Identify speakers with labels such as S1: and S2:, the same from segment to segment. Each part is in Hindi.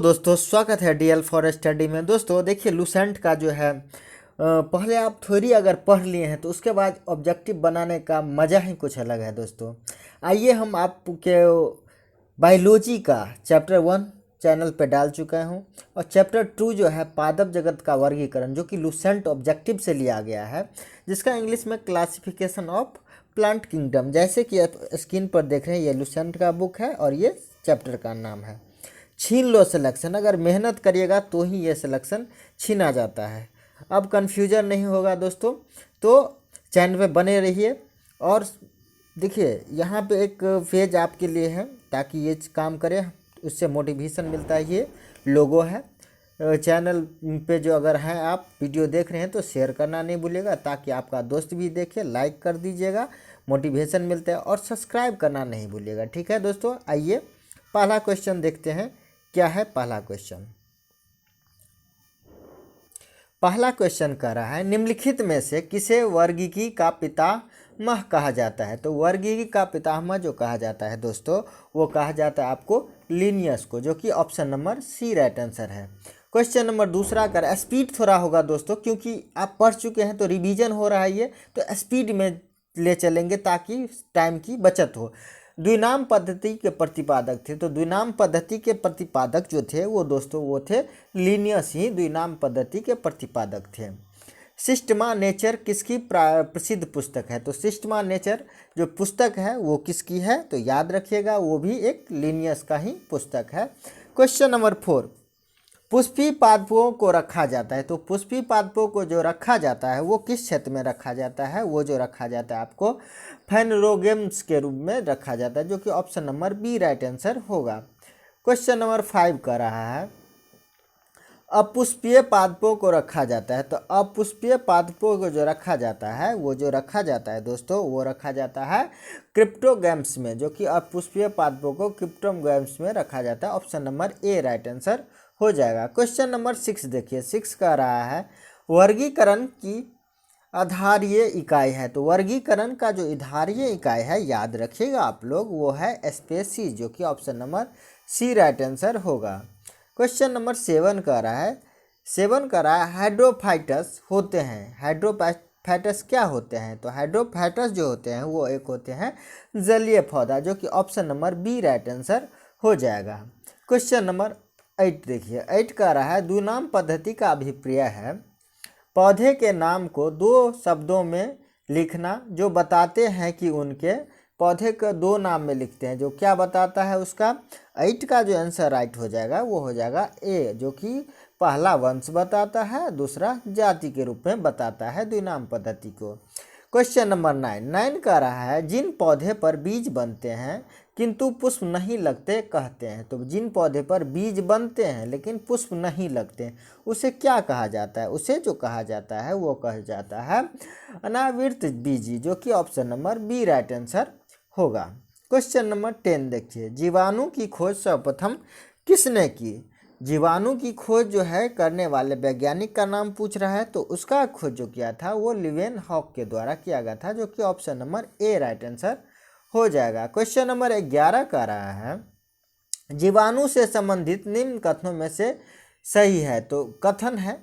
S1: दोस्तों स्वागत है डीएल फॉर स्टडी में। दोस्तों देखिए लूसेंट का जो है पहले आप थ्योरी अगर पढ़ लिए हैं तो उसके बाद ऑब्जेक्टिव बनाने का मज़ा ही कुछ अलग है। दोस्तों आइए हम आपके बायोलॉजी का चैप्टर 1 चैनल पे डाल चुका हूँ और चैप्टर 2 जो है पादप जगत का वर्गीकरण जो कि लूसेंट ऑब्जेक्टिव से लिया गया है, जिसका इंग्लिश में क्लासिफिकेशन ऑफ प्लांट किंगडम। जैसे कि आप स्क्रीन पर देख रहे हैं ये लूसेंट का बुक है और ये चैप्टर का नाम है छीन लो सिलेक्शन। अगर मेहनत करिएगा तो ही ये सिलेक्शन छीना जाता है। अब कन्फ्यूजन नहीं होगा दोस्तों, तो चैनल पे बने रहिए। और देखिए यहाँ पे एक पेज आपके लिए है ताकि ये काम करे, उससे मोटिवेशन मिलता है। ये लोगो है चैनल पे, जो अगर हैं आप वीडियो देख रहे हैं तो शेयर करना नहीं भूलिएगा ताकि आपका दोस्त भी देखे, लाइक कर दीजिएगा, मोटिवेशन मिलता है। और सब्सक्राइब करना नहीं भूलिएगा, ठीक है दोस्तों। आइए पहला क्वेश्चन देखते हैं। क्या है पहला क्वेश्चन? पहला क्वेश्चन कह रहा है निम्नलिखित में से किसे वर्गीकी का पितामह कहा जाता है? तो वर्गीकी का पितामह जो कहा जाता है दोस्तों, वो कहा जाता है आपको लिनियस को, जो कि option number C right answer है। क्वेश्चन नंबर दूसरा कर, स्पीड थोड़ा होगा दोस्तों क्योंकि आप पढ़ चुके हैं तो रिवीजन हो रहा है ये, तो स्पीड में ले चलेंगे ताकि टाइम की बचत हो। द्विनाम पद्धति के प्रतिपादक थे, तो द्विनाम पद्धति के प्रतिपादक जो थे वो दोस्तों वो थे लिनियस ही द्विनाम पद्धति के प्रतिपादक थे। सिस्टमा नेचर किसकी प्रसिद्ध पुस्तक है? तो सिस्टमा नेचर जो पुस्तक है वो किसकी है? तो याद रखिएगा वो भी एक लिनियस का ही पुस्तक है। क्वेश्चन नंबर 4, पुष्पी पादपों को रखा जाता है। तो पुष्पी पादपों को जो रखा जाता है वो किस क्षेत्र में रखा जाता है? वो जो रखा जाता है आपको फेनरोगेम्स के रूप में रखा जाता है, जो कि option number B right answer होगा। क्वेश्चन नंबर 5 का रहा है अपुष्पीय पादपों को रखा जाता है। तो अपुष्पीय पादपों को जो रखा जाता है वो जो रखा जाता है दोस्तों वो रखा जाता है क्रिप्टोगैम्स में, जो कि अपुष्पीय पादपों को क्रिप्टोगैम्स में रखा जाता है। Option number A right answer हो जाएगा। क्वेश्चन नंबर 6 देखिए, 6 का रहा है वर्गीकरण की आधारीय इकाई है। तो वर्गीकरण का जो आधारीय इकाई है याद रखिएगा आप लोग, वो है स्पेसीज, जो कि option number C right answer होगा। क्वेश्चन नंबर 7 का रहा है, 7 का रहा है हाइड्रोफाइटस होते हैं। हाइड्रोफाइटस क्या होते हैं? तो हाइड्रोफाइटस जो होते हैं वो एक होते हैं जलीय पौधा, जो कि option number B right answer हो जाएगा। क्वेश्चन नंबर 8 देखिए, 8 का रहा है द्विनाम पद्धति का अभिप्राय है पौधे के नाम को 2 शब्दों में लिखना जो बताते हैं कि उनके पौधे को 2 नाम में लिखते हैं, जो क्या बताता है उसका 8 का जो आंसर राइट हो जाएगा वो हो जाएगा ए, जो कि पहला वंश बताता है, दूसरा जाति के रूप में बताता है द्विनाम पद्धति को। क्वेश्चन नंबर 9 का रहा है जिन पौधे पर बीज बनते हैं किंतु पुष्प नहीं लगते कहते हैं। तो जिन पौधे पर बीज बनते हैं लेकिन पुष्प नहीं लगते उसे क्या कहा जाता है? उसे जो कहा जाता है वो कहा जाता है अनावृत बीजी, जो कि option number B right answer होगा। क्वेश्चन नंबर 10 देखिए, जीवाणु की खोज सर्वप्रथम किसने की? जीवाणु की खोज जो है करने वाले वैज्ञानिक का नाम पूछ रहा है, तो उसका खोज जो किया था वो लीवेनहॉक के द्वारा किया गया था, जो कि option number A right answer हो जाएगा। क्वेश्चन नंबर 11 का रहा है जीवाणु से संबंधित निम्न कथनों में से सही है। तो कथन है,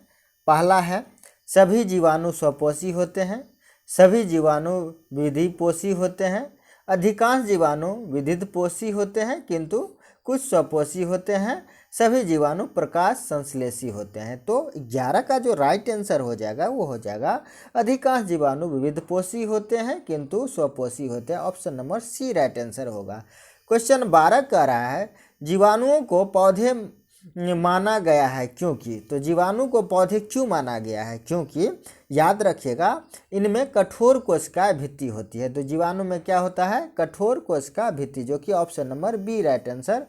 S1: पहला है सभी जीवाणु स्वपोषी होते हैं, सभी जीवाणु विधिपोषी होते हैं, अधिकांश जीवाणु विधिपोषी होते हैं किंतु कुछ स्वपोषी होते हैं, सभी जीवाणु प्रकाश संश्लेषी होते हैं। तो 11 का जो राइट आंसर हो जाएगा वो हो जाएगा अधिकांश जीवाणु विविधपोषी होते हैं किंतु स्वपोषी होते हैं। Option number C right answer होगा। क्वेश्चन 12 का रहा है जीवाणुओं को पौधे माना गया है क्योंकि? तो जीवाणु को पौधे क्यों माना गया है? क्योंकि याद रखिएगा इनमें कठोर कोशिका भित्ति होती है। तो जीवाणु में क्या होता है? कठोर कोशिका भित्ति, जो कि option number B right answer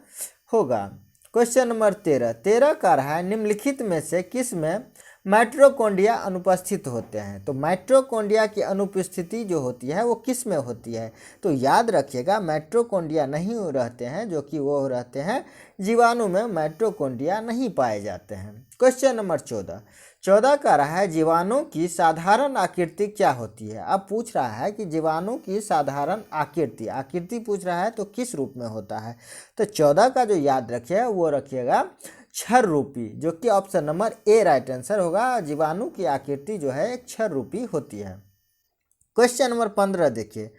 S1: होगा। क्वेश्चन नंबर 13 का रहा है निम्नलिखित में से किस में माइटोकॉन्ड्रिया अनुपस्थित होते हैं? तो माइटोकॉन्ड्रिया की अनुपस्थिति जो होती है वो किस में होती है? तो याद रखिएगा माइटोकॉन्ड्रिया नहीं रहते हैं, जो कि वो रहते हैं जीवाणु में माइटोकॉन्ड्रिया नहीं पाए जाते हैं। क्वेश्चन नंबर 14 का रहा है जीवाणु की साधारण आकृति क्या होती है? अब पूछ रहा है कि जीवाणु की साधारण आकृति पूछ रहा है तो किस रूप में होता है? तो 14 का जो याद रखिए वो रखिएगा क्षर रूपी, जो कि option number A right answer होगा। जीवाणु की आकृति जो है एक क्षर रूपी होती है। क्वेश्चन नंबर 15 देखिए,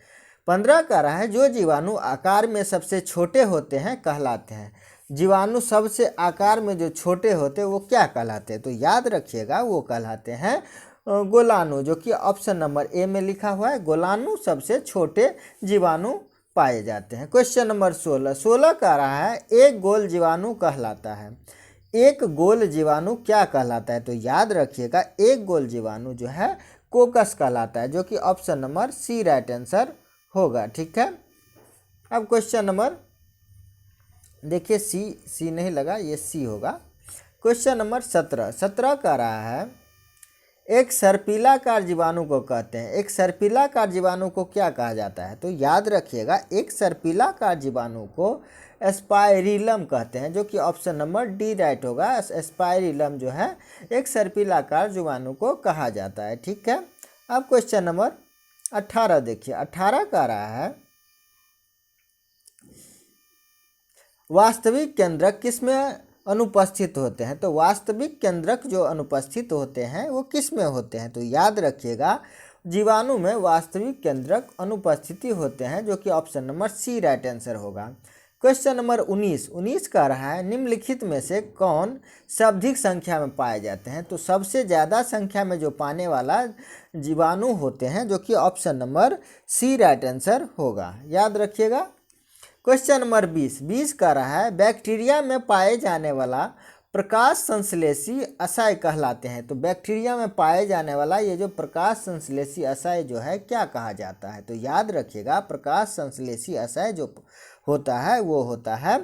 S1: 15 कह रहा है जो जीवाणु आकार में सबसे छोटे होते हैं कहलाते हैं। जीवाणु सबसे आकार में जो छोटे होते हैं वो क्या कहलाते हैं? तो याद रखिएगा वो कहलाते हैं गोलाणु, जो कि ऑप्शन नंबर ए में लिखा हुआ है। गोलाणु सबसे छोटे जीवाणु पाए जाते हैं। क्वेश्चन नंबर 16, 16 कह रहा है एक गोल जीवाणु कहलाता है। एक गोल जीवाणु क्या कहलाता है? तो याद रखिएगा एक गोल जीवाणु जो है कोकस कहलाता है, जो कि option number C right answer होगा। ठीक है, अब क्वेश्चन नंबर देखिए, सी नहीं लगा, ये सी होगा। क्वेश्चन नंबर 17, 17 कह रहा है एक सर्पिलाकार जीवाणु को कहते हैं। एक सर्पिलाकार जीवाणु को क्या कहा जाता है? तो याद रखिएगा एक सर्पिलाकार जीवाणु को स्पाइरिलम कहते हैं, जो कि ऑप्शन नंबर डी राइट होगा। स्पाइरिलम जो है एक सर्पिलाकार जीवाणु को कहा जाता है। ठीक है, अब क्वेश्चन नंबर 18 देखिए, 18 कह रहा है वास्तविक केंद्रक किसमें अनुपस्थित होते हैं? तो वास्तविक केंद्रक जो अनुपस्थित होते हैं वो किस में होते हैं? तो याद रखिएगा जीवाणु में वास्तविक केंद्रक अनुपस्थिति होते हैं, जो कि option number C right answer होगा। क्वेश्चन नंबर 19, 19 कह रहा है निम्नलिखित में से कौन शाब्दिक संख्या में पाए जाते हैं? तो सबसे ज़्यादा संख्या में जो पाने वाला जीवाणु होते हैं, जो कि option number C right answer होगा, याद रखिएगा। क्वेश्चन नंबर 20, 20 कह रहा है बैक्टीरिया में पाए जाने वाला प्रकाश संश्लेषी असाय कहलाते हैं। तो बैक्टीरिया में पाए जाने वाला ये जो प्रकाश संश्लेषी असाय जो है क्या कहा जाता है? तो याद रखिएगा प्रकाश संश्लेषी असाय जो होता है वो होता है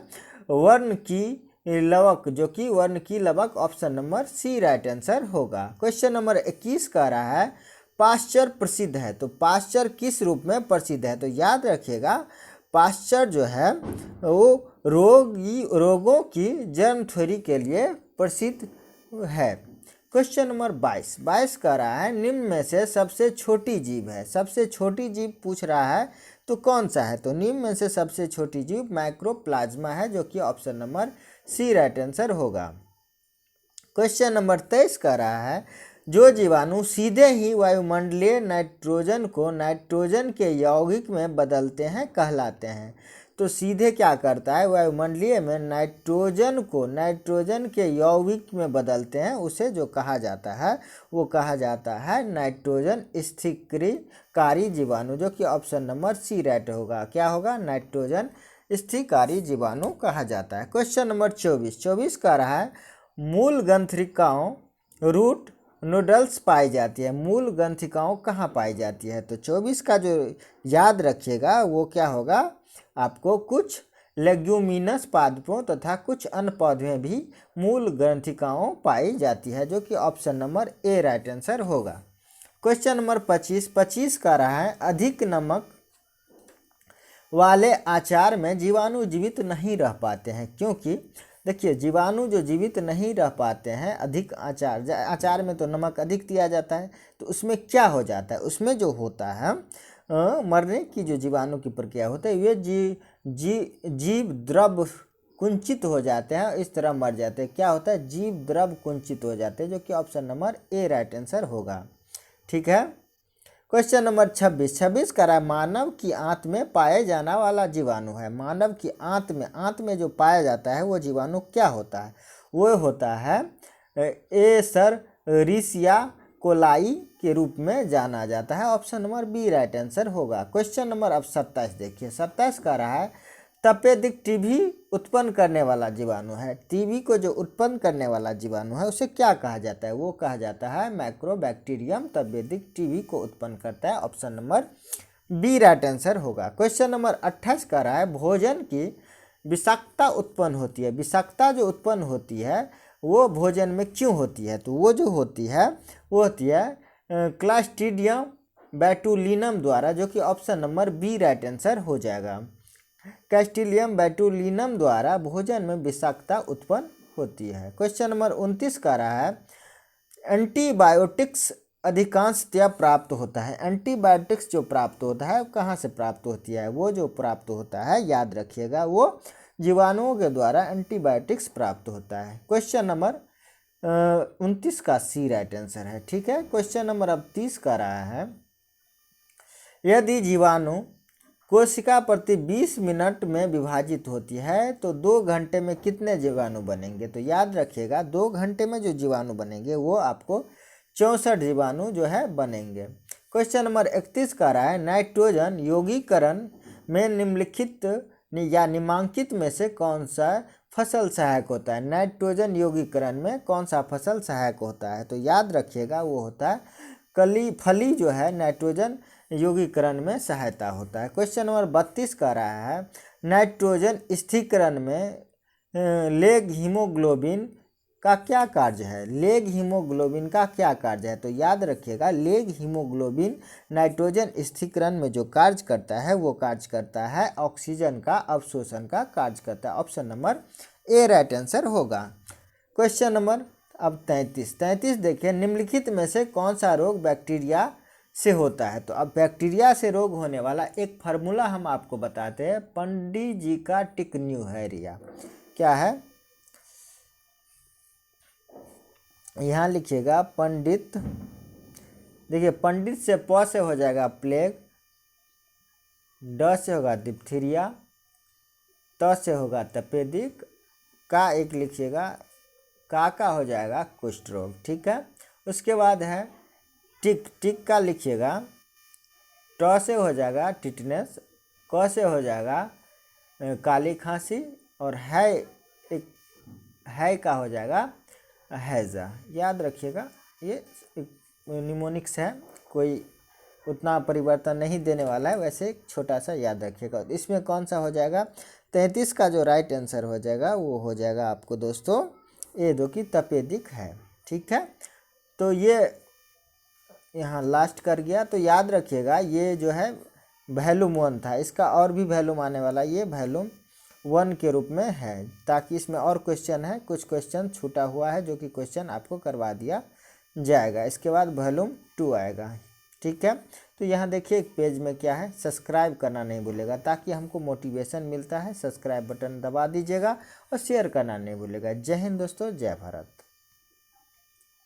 S1: वर्ण की लवक, जो कि वर्ण की लवक option number C right answer होगा। क्वेश्चन नंबर 21 कह रहा है पाश्चर प्रसिद्ध है। तो पाश्चर किस रूप में प्रसिद्ध है? तो याद रखिएगा पाश्चर जो है वो रोगों की जर्म थ्योरी के लिए प्रसिद्ध है। क्वेश्चन नंबर 22, 22 कह रहा है निम्न में से सबसे छोटी जीव है। सबसे छोटी जीव पूछ रहा है तो कौन सा है? तो निम्न में से सबसे छोटी जीव माइक्रोप्लाज्मा है, जो कि option number C right answer होगा। क्वेश्चन नंबर 23 कह रहा है जो जीवाणु सीधे ही वायुमंडलीय नाइट्रोजन को नाइट्रोजन के यौगिक में बदलते हैं कहलाते हैं। तो सीधे क्या करता है वायुमंडलीय में नाइट्रोजन को नाइट्रोजन के यौगिक में बदलते हैं, उसे जो कहा जाता है वो कहा जाता है नाइट्रोजन स्थिरीकारी जीवाणु, जो कि ऑप्शन नंबर सी राइट होगा। क्या होगा? नाइट्रोजन स्थिरीकारी जीवाणु कहा जाता है। क्वेश्चन नंबर 24, 24 कह रहा है मूल ग्रंथिकाओं रूट नूडल्स पाई जाती है। मूल ग्रंथिकाओं कहाँ पाई जाती है? तो 24 का जो याद रखिएगा वो क्या होगा, आपको कुछ लेग्यूमिनस पादपों तथा कुछ अन्य पौधों में भी मूल ग्रंथिकाओं पाई जाती है, जो कि option number A right answer होगा। क्वेश्चन नंबर 25, 25 का रहा है अधिक नमक वाले आचार में जीवाणु जीवित नहीं रह पाते हैं, क्योंकि देखिए जीवाणु जो जीवित नहीं रह पाते हैं अधिक आचार में तो नमक अधिक दिया जाता है, तो उसमें क्या हो जाता है? उसमें जो होता है मरने की जो जीवाणु की प्रक्रिया होती है, वे जीव द्रव कुंचित हो जाते हैं, इस तरह मर जाते हैं। क्या होता है? जीव द्रव कुंचित हो जाते हैं, जो कि option number A right answer होगा। ठीक है, क्वेश्चन नंबर 26, 26 कह रहा है मानव की आंत में पाए जाने वाला जीवाणु है। मानव की आंत में जो पाया जाता है वो जीवाणु क्या होता है? वो होता है एसररिसिया कोलाई के रूप में जाना जाता है, option number B right answer होगा। क्वेश्चन नंबर अब 27 देखिए, 27 कह रहा है तपेदिक टीबी उत्पन्न करने वाला जीवाणु है। टीबी को जो उत्पन्न करने वाला जीवाणु है उसे क्या कहा जाता है? वो कहा जाता है माइक्रोबैक्टीरियम तपेदिक टीबी को उत्पन्न करता है, option number B right answer होगा। क्वेश्चन नंबर 28 कह रहा है भोजन की विषाक्तता उत्पन्न होती है। विषाक्तता जो उत्पन्न होती है वो भोजन में क्यों होती है? तो वो जो होती है वो होती है क्लस्ट्रीडियम बैटुलिनम द्वारा, जो कि option number B right answer हो जाएगा। क्लस्ट्रीडियम बैटुलिनम द्वारा भोजन में विषाक्तता उत्पन्न होती है। क्वेश्चन नंबर 29 का रहा है एंटीबायोटिक्स अधिकांशतया प्राप्त होता है। एंटीबायोटिक्स जो प्राप्त होता है कहाँ से प्राप्त होती है? वो जो प्राप्त होता है याद रखिएगा वो जीवाणुओं के द्वारा एंटीबायोटिक्स प्राप्त होता है। क्वेश्चन नंबर 29 का सी राइट आंसर है। ठीक है, क्वेश्चन नंबर अब 30 का रहा है, यदि जीवाणु कोशिका प्रति 20 मिनट में विभाजित होती है तो 2 घंटे में कितने जीवाणु बनेंगे। तो याद रखिएगा 2 घंटे में जो जीवाणु बनेंगे वो आपको 64 जीवाणु जो है बनेंगे। क्वेश्चन नंबर 31 का रहा है, नाइट्रोजन यौगिकरण में निम्नलिखित या निम्नांकित में से कौन सा फसल सहायक होता है। नाइट्रोजन यौगिकरण में कौन सा फसल सहायक होता है। तो याद रखिएगा वो होता है फली जो है नाइट्रोजन यौगिकरण में सहायता होता है। क्वेश्चन नंबर 32 का रहा है, नाइट्रोजन स्थिरीकरण में लेग हीमोग्लोबिन का क्या कार्य है। लेग हीमोग्लोबिन का क्या कार्य है। तो याद रखिएगा लेग हीमोग्लोबिन नाइट्रोजन स्थिरीकरण में जो कार्य करता है वो कार्य करता है ऑक्सीजन का अवशोषण का कार्य करता है। Option number A right answer होगा। क्वेश्चन नंबर अब 33 देखिए, निम्नलिखित में से कौन सा रोग बैक्टीरिया से होता है। तो अब बैक्टीरिया से रोग होने वाला एक फार्मूला हम आपको बताते हैं, पंडित जी का टिकन्यूहेरिया। क्या है, यहाँ लिखिएगा पंडित, देखिए पंडित से प से हो जाएगा प्लेग, ड से होगा डिप्थीरिया, त से होगा तपेदिक, का एक लिखिएगा, का हो जाएगा कुष्ठ रोग। ठीक है, उसके बाद है टिक का लिखिएगा, ट से हो जाएगा टिटनेस, क से हो जाएगा काली खांसी, और है का हो जाएगा हैजा। याद रखिएगा ये निमोनिक्स है, कोई उतना परिवर्तन नहीं देने वाला है, वैसे छोटा सा याद रखिएगा। इसमें कौन सा हो जाएगा, 33 का जो राइट आंसर हो जाएगा वो हो जाएगा आपको दोस्तों ए दो की तपेदिक है। ठीक है, तो ये यहाँ लास्ट कर गया। तो याद रखिएगा ये जो है वॉल्यूम 1 था, इसका और भी वॉल्यूम आने वाला, ये वॉल्यूम 1 के रूप में है, ताकि इसमें और क्वेश्चन है, कुछ क्वेश्चन छूटा हुआ है जो कि क्वेश्चन आपको करवा दिया जाएगा। इसके बाद वॉल्यूम 2 आएगा। ठीक है, तो यहाँ देखिए एक पेज में क्या है, सब्सक्राइब करना नहीं भूलेगा, ताकि हमको मोटिवेशन मिलता है। सब्सक्राइब बटन दबा दीजिएगा और शेयर करना नहीं भूलेगा। जय हिंद दोस्तों, जय भारत।